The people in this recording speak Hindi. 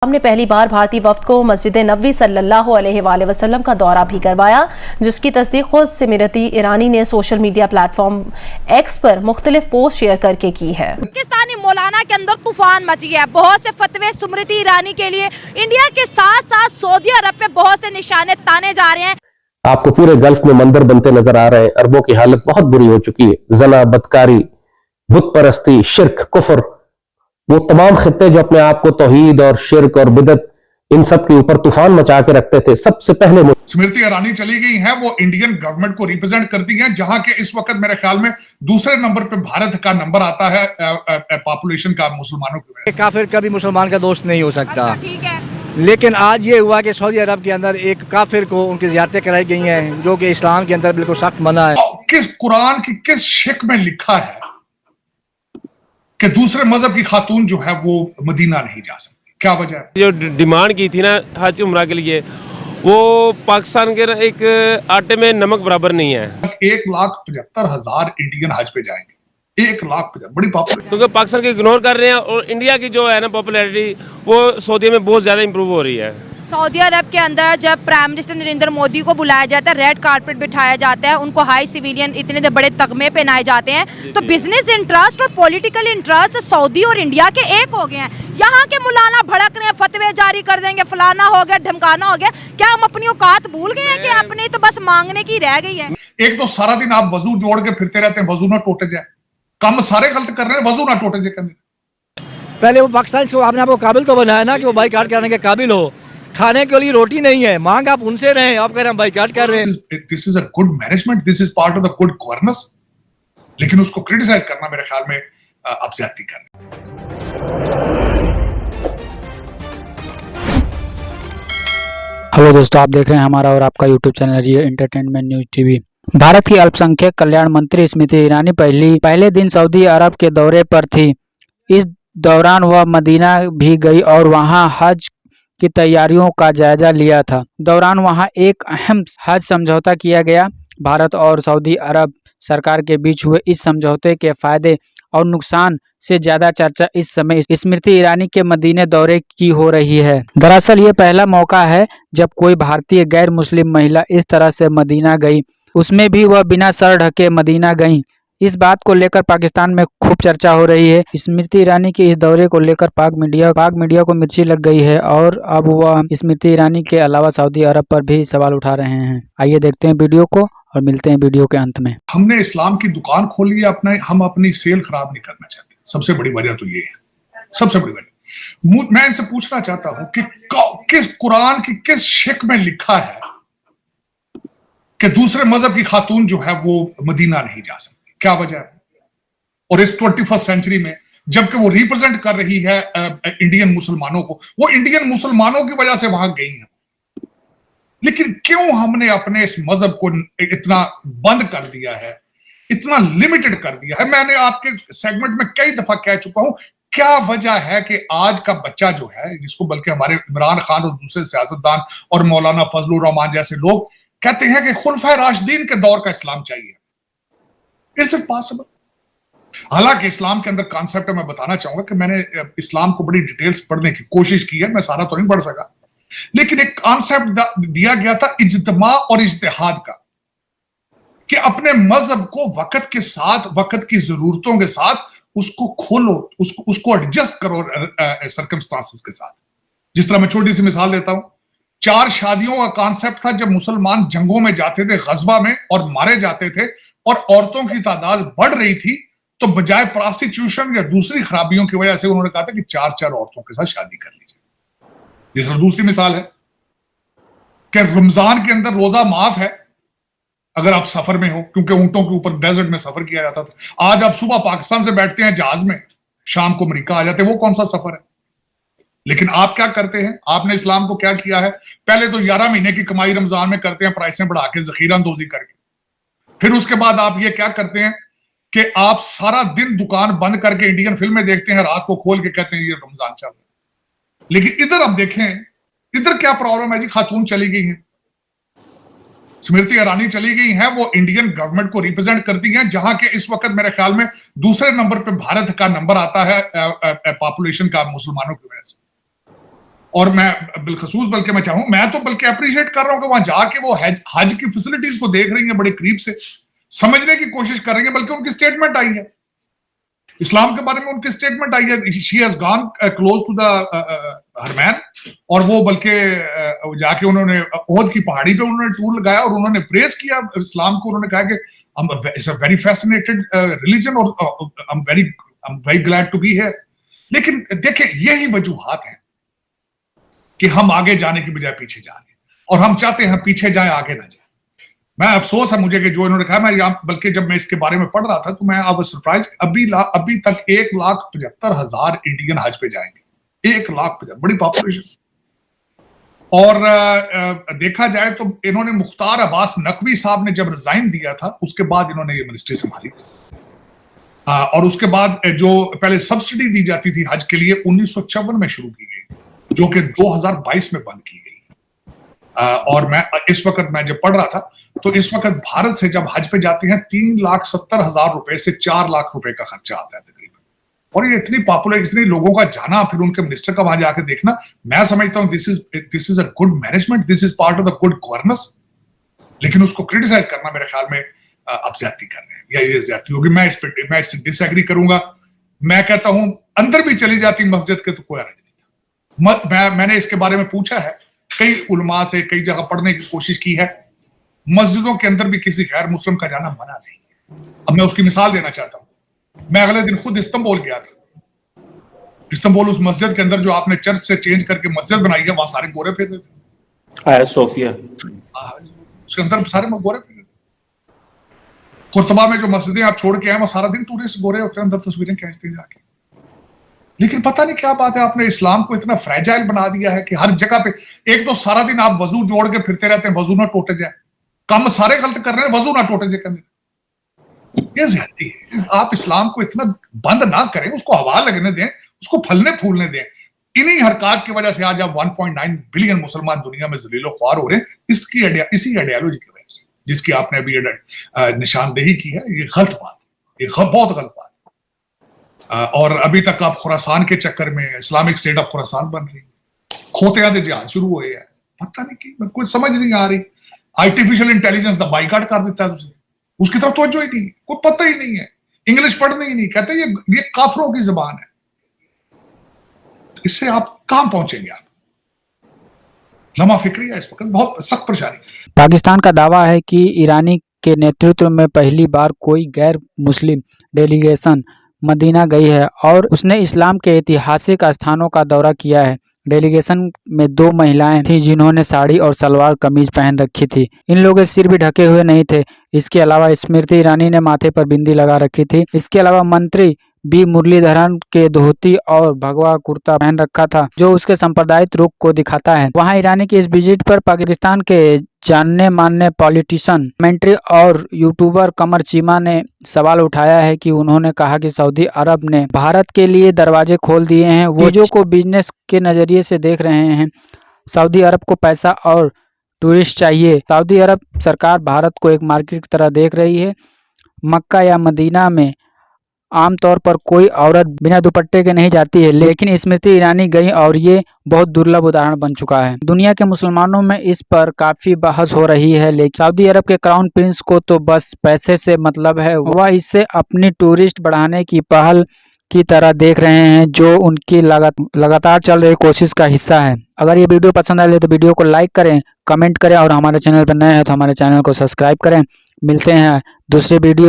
हमने पहली बार भारतीय वफ्द को मस्जिद नबवी सल्लल्लाहु अलैहि वसल्लम का दौरा भी करवाया, जिसकी तस्दीक खुद स्मृति ईरानी ने सोशल मीडिया प्लेटफॉर्म एक्स पर मुख्तलिफ पोस्ट शेयर करके की है। पाकिस्तानी मौलाना के अंदर तूफान मच गया। बहुत से फतवे स्मृति ईरानी के लिए इंडिया के साथ साथ सऊदी अरब पे बहुत से निशाने ताने जा रहे हैं। आपको पूरे गल्फ में मंदिर बनते नजर आ रहे हैं। अरबों की हालत बहुत बुरी हो चुकी है। जना, बदकारी, बुत परस्ती, शिर्क, कुफर, वो तमाम खित्ते जो अपने आप को तौहीद और शिर्क और बिदत इन सब के ऊपर तूफान मचा के रखते थे, सबसे पहले स्मृति ईरानी चली गई हैं। वो इंडियन गवर्नमेंट को रिप्रेजेंट करती हैं, जहां के इस वक्त मेरे ख्याल में दूसरे नंबर पे भारत का नंबर आता है पॉपुलेशन का मुसलमानों की वजह से। काफिर कभी मुसलमान का दोस्त नहीं हो सकता। अच्छा, ठीक है। लेकिन आज ये हुआ कि सऊदी अरब के अंदर एक काफिर को उनकी ज़ियारतें कराई गई हैं, जो कि इस्लाम के अंदर बिल्कुल सख्त मना है। किस कुरान की किस शिक में लिखा है कि दूसरे मजहब की खातून जो है वो मदीना नहीं जा सकती? क्या वजह है? जो डिमांड की थी ना हज उम्रा के लिए, वो पाकिस्तान के एक आटे में नमक बराबर नहीं है। 1,75,000 इंडियन हज पे जाएंगे। 1,75,000 बड़ी पॉपुलेशन, क्योंकि पाकिस्तान को इग्नोर कर रहे हैं और इंडिया की जो है ना पॉपुलैरिटी वो सऊदी में बहुत ज्यादा इंप्रूव हो रही है। सऊदी अरब के अंदर जब प्राइम मिनिस्टर नरेंद्र मोदी को बुलाया जाता है, रेड कारपेट बिठाया जाता है, उनको हाई सिविलियन इतने बड़े तगमे पहनाए जाते हैं, तो बिजनेस इंटरेस्ट और पॉलिटिकल इंटरेस्ट सऊदी और इंडिया के एक हो गए हैं। यहाँ के मुलाना भड़क रहे हैं, फतवे जारी कर देंगे, फलाना हो गया, धमकाना हो गया। क्या हम अपनी औकात भूल गए हैं कि अपनी तो बस मांगने की रह गई है? एक तो सारा दिन आप वजू जोड़ के फिरते रहते हैं, वजू ना टूट जाए। कम सारे गलत कर रहे हैं, वजू ना टूट जाए। पहले वो पाकिस्तान को आपने आपको काबिल तो बनाया ना कि वो बाइकाट करने के काबिल हो। खाने के लिए रोटी नहीं है, मांग आप उनसे रहे, आप कह रहे हैं बाइकाट कर रहे हैं। This is a good management, this is part of the good governance. लेकिन उसको क्रिटिसाइज करना मेरे ख्याल में आप ज्यादती कर रहे हैं। हेलो दोस्तों, आप देख रहे हैं हमारा और आपका यूट्यूब चैनल ये एंटरटेनमेंट न्यूज टीवी। भारत की अल्पसंख्यक कल्याण मंत्री स्मृति ईरानी पहले दिन सऊदी अरब के दौरे पर थी। इस दौरान वह मदीना भी गई और वहां हज की तैयारियों का जायजा लिया था। दौरान वहां एक अहम हज समझौता किया गया। भारत और सऊदी अरब सरकार के बीच हुए इस समझौते के फायदे और नुकसान से ज्यादा चर्चा इस समय स्मृति ईरानी के मदीने दौरे की हो रही है। दरअसल ये पहला मौका है जब कोई भारतीय गैर मुस्लिम महिला इस तरह से मदीना गई, उसमें भी वह बिना सर ढके मदीना गई। इस बात को लेकर पाकिस्तान में खूब चर्चा हो रही है। स्मृति ईरानी के इस दौरे को लेकर पाक मीडिया को मिर्ची लग गई है और अब वह स्मृति ईरानी के अलावा सऊदी अरब पर भी सवाल उठा रहे हैं। आइए देखते हैं वीडियो को और मिलते हैं वीडियो के अंत में। हमने इस्लाम की दुकान खोल ली है, हम अपनी सेल खराब नहीं करना चाहते। सबसे बड़ी वजह तो ये है, सबसे बड़ी वजह। मैं इनसे पूछना चाहता हूं कि किस कुरान की किस शिक में लिखा है कि दूसरे मजहब की खातून जो है वो मदीना नहीं जा सकती? क्या वजह है? और इस 21st सेंचुरी में जबकि वो रिप्रेजेंट कर रही है इंडियन मुसलमानों को, वो इंडियन मुसलमानों की वजह से वहां गई है। लेकिन क्यों हमने अपने इस मजहब को इतना बंद कर दिया है, इतना लिमिटेड कर दिया है? मैंने आपके सेगमेंट में कई दफा कह चुका हूं, क्या वजह है कि आज का बच्चा जो है, जिसको बल्कि हमारे इमरान खान और दूसरे सियासतदान और मौलाना फजलुर रहमान जैसे लोग कहते हैं कि खुलफाए राशिदीन के दौर का इस्लाम चाहिए। It's impossible. हालांकि इस्लाम के अंदर कॉन्सेप्ट मैं बताना चाहूंगा कि मैंने इस्लाम को बड़ी डिटेल्स पढ़ने की कोशिश की है, मैं सारा तो नहीं पढ़ सका, लेकिन एक कॉन्सेप्ट दिया गया था इज्तिमा और इज्तिहाद का, कि अपने मजहब को वक्त के साथ, वक्त की जरूरतों के साथ उसको खोलो, उसको एडजस्ट करो सर्कमस्टांसेस के साथ। जिस तरह मैं छोटी सी मिसाल देता हूं, 4 शादियों का कॉन्सेप्ट था। जब मुसलमान जंगों में जाते थे, गजबा में, और मारे जाते थे और औरतों की तादाद बढ़ रही थी, तो बजाय प्रोस्टिट्यूशन या दूसरी खराबियों की वजह से उन्होंने कहा था कि 4 औरतों के साथ शादी कर लीजिए। जिस दूसरी मिसाल है कि रमजान के अंदर रोजा माफ है अगर आप सफर में हो, क्योंकि ऊंटों के ऊपर डेजर्ट में सफर किया जाता था। आज आप सुबह पाकिस्तान से बैठते हैं जहाज में, शाम को अमेरिका आ जाते हैं, वो कौन सा सफर है? लेकिन आप क्या करते हैं? आपने इस्लाम को क्या किया है? पहले तो 11 महीने की कमाई रमजान में करते हैं, प्राइसें बढ़ा के, जखीरा अंदोजी करके। फिर उसके बाद आप ये क्या करते हैं कि आप सारा दिन दुकान बंद करके इंडियन फिल्में देखते हैं, रात को खोल के कहते हैं ये रमजान चल रहा है। लेकिन इधर आप देखें, इधर क्या प्रॉब्लम है जी? खातून चली गई है, स्मृति ईरानी चली गई हैं, वो इंडियन गवर्नमेंट को रिप्रेजेंट करती हैं, जहां के इस वक्त मेरे ख्याल में दूसरे नंबर पे भारत का नंबर आता है पॉपुलेशन का मुसलमानों की वजह से। और मैं बिलखसूस बल्कि मैं चाहूं, मैं तो बल्कि अप्रिशिएट कर रहा हूं कि वहां जाके वो हज की फैसिलिटीज को देख रही हैं, बड़े करीब से समझने की कोशिश कर रही हैं। बल्कि उनकी स्टेटमेंट आई है इस्लाम के बारे में, उनकी स्टेटमेंट आई है, she has gone close to the Harman, और वो बल्कि जाके उन्होंने ओहद की पहाड़ी पे उन्होंने टूर लगाया और उन्होंने प्रेज किया इस्लाम को। उन्होंने कहा कि it's a very fascinated religion और I am very glad to be here. लेकिन देखिए, यही वजूहात हैं कि हम आगे जाने की बजाय पीछे जा रहे हैं, और हम चाहते हैं पीछे जाए, आगे ना जाए। मैं अफसोस है मुझे कि जो इन्होंने कहा, मैं यहाँ बल्कि जब मैं इसके बारे में पढ़ रहा था तो मैं अब सरप्राइज, अभी तक 1,75,000 इंडियन हज पे जाएंगे। 1,75,000, बड़ी पॉपुलेशन। और देखा जाए तो इन्होंने मुख्तार अब्बास नकवी साहब ने जब रिजाइन दिया था, उसके बाद इन्होंने ये मिनिस्ट्री संभाली। और उसके बाद जो पहले सब्सिडी दी जाती थी हज के लिए 1954 में शुरू की गई, जो कि 2022 में बंद की गई। और मैं इस वक्त, मैं जब पढ़ रहा था तो इस वक्त भारत से जब हज पे जाते हैं 3,70,000 रुपए से 4 लाख रुपए का खर्चा आता है तकरीबन। और ये इतनी पॉपुलर, इतने लोगों का जाना, फिर उनके मिनिस्टर का वहां जाकर देखना, मैं समझता हूं this is a good management, this is part of the good governance. लेकिन उसको क्रिटिसाइज करना मेरे ख्याल में आप ज्यादती कर रहे हैं, या ये ज्यादती होगी। मैं इससे डिसएग्री करूंगा। मैं कहता हूं अंदर भी चली जाती मस्जिद के तो कोई हर्ज नहीं था। मैंने इसके बारे में पूछा है, कई उलमा से कई जगह पढ़ने की कोशिश की है। मस्जिदों के अंदर भी किसी गैर मुस्लिम का जाना मना नहीं। अब मैं उसकी मिसाल देना चाहता हूं। मैं अगले दिन खुद इस्तांबुल गया था। इस्तांबुल, उस मस्जिद के अंदर जो आपने चर्च से चेंज करके मस्जिद बनाई है, वहां सारे गोरे फिर रहे थे। आया सोफिया, उसके अंदर सारे गोरे फिर रहे थे। कुर्तबा में जो मस्जिदें आप छोड़ के आए, वहां सारा दिन टूरिस्ट गोरे होते हैं, अंदर तस्वीरें खींचते हैं जाके। लेकिन पता नहीं क्या बात है, आपने इस्लाम को इतना फ्रेजाइल बना दिया है कि हर जगह पे, एक तो सारा दिन आप वजू जोड़ के फिरते रहते हैं, वजू ना टूट जाए, काम सारे गलत कर रहे हैं, वजू ना टूट जाए। ये ज्यादती है। आप इस्लाम को इतना बंद ना करें, उसको हवा लगने दें, उसको फलने फूलने दें। इन्हीं हरकत की वजह से आज आप 1.9 बिलियन मुसलमान दुनिया में जलीलो ख्वार हो रहे हैं, इसी आइडियोलॉजी की वजह से, जिसकी आपने अभी निशानदेही की है। ये गलत बात है, ये बहुत गलत बात है। और अभी तक आप खुरासान के चक्कर में इस्लामिक स्टेट ऑफ खुरासान बन रही, खोतियां दे जहाज शुरू हुए हैं, पता नहीं कि कोई समझ नहीं आ रही। आर्टिफिशियल इंटेलिजेंस दा बाइकाट कर देता है तुझे, उसकी तरफ तवज्जो ही नहीं, कोई पता ही नहीं है, इंग्लिश पढ़ने ही नहीं, कहते ये काफरों की जुबान है। इससे आप कहां पहुंचेंगे? आप लम्हा फिक्री है इस वक्त, बहुत सख्त परेशानी। पाकिस्तान का दावा है कि ईरानी के नेतृत्व में पहली बार कोई गैर मुस्लिम डेलीगेशन मदीना गई है और उसने इस्लाम के ऐतिहासिक स्थानों का दौरा किया है। डेलीगेशन में 2 महिलाएं थीं जिन्होंने साड़ी और सलवार कमीज पहन रखी थी। इन लोगों के सिर भी ढके हुए नहीं थे। इसके अलावा स्मृति ईरानी ने माथे पर बिंदी लगा रखी थी। इसके अलावा मंत्री बी मुरलीधरन के धोती और भगवा कुर्ता पहन रखा था, जो उसके सांप्रदायिक रुख को दिखाता है। वहां ईरानी की इस विजिट पर पाकिस्तान के जानने मानने पॉलिटिशियन, कमेंट्री और यूट्यूबर कमर चीमा ने सवाल उठाया है कि उन्होंने कहा कि सऊदी अरब ने भारत के लिए दरवाजे खोल दिए हैं। वो चीजों को बिजनेस के नजरिए से देख रहे हैं। सऊदी अरब को पैसा और टूरिस्ट चाहिए। सऊदी अरब सरकार भारत को एक मार्केट की तरह देख रही है। मक्का या मदीना में आमतौर पर कोई औरत बिना दुपट्टे के नहीं जाती है, लेकिन स्मृति ईरानी गई और ये बहुत दुर्लभ उदाहरण बन चुका है। दुनिया के मुसलमानों में इस पर काफी बहस हो रही है, लेकिन सऊदी अरब के क्राउन प्रिंस को तो बस पैसे से मतलब है। वह इसे अपनी टूरिस्ट बढ़ाने की पहल की तरह देख रहे हैं, जो उनकी लगातार चल रही कोशिश का हिस्सा है। अगर ये वीडियो पसंद आए तो वीडियो को लाइक करें, कमेंट करें और हमारे चैनल पर नए हैं तो हमारे चैनल को सब्सक्राइब करें। मिलते हैं दूसरे वीडियो